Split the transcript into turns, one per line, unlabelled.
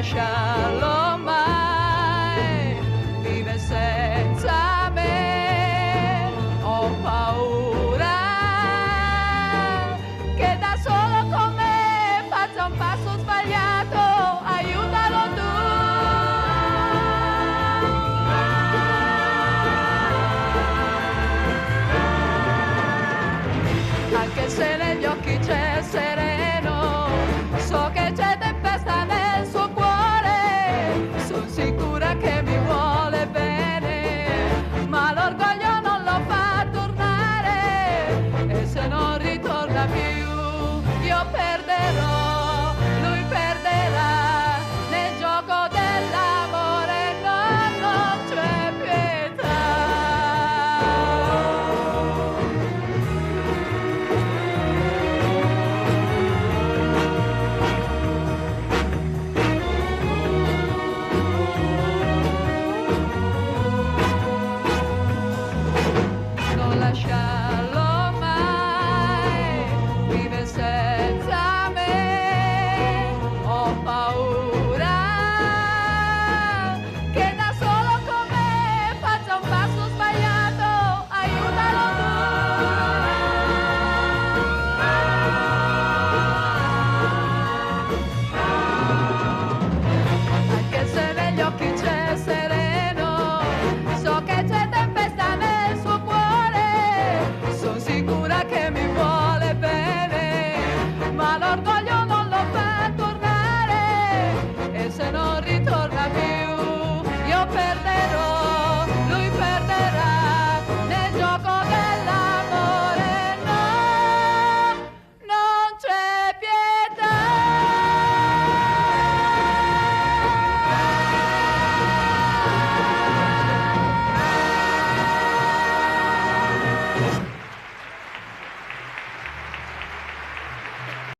lasciarlo mai, vive senza me. Ho paura che da solo con me faccia un passo sbagliato, aiutalo tu. Anche se negli occhi c'è il sereno, so che c'è tempesta nel suo cuore, son sicura che mi vuole bene, ma l'orgoglio non lo fa tornare, e se non ritorna più io perderò, lui perderà, nel gioco dell'amore non c'è pietà. Non lasciarlo mai, vive sempre.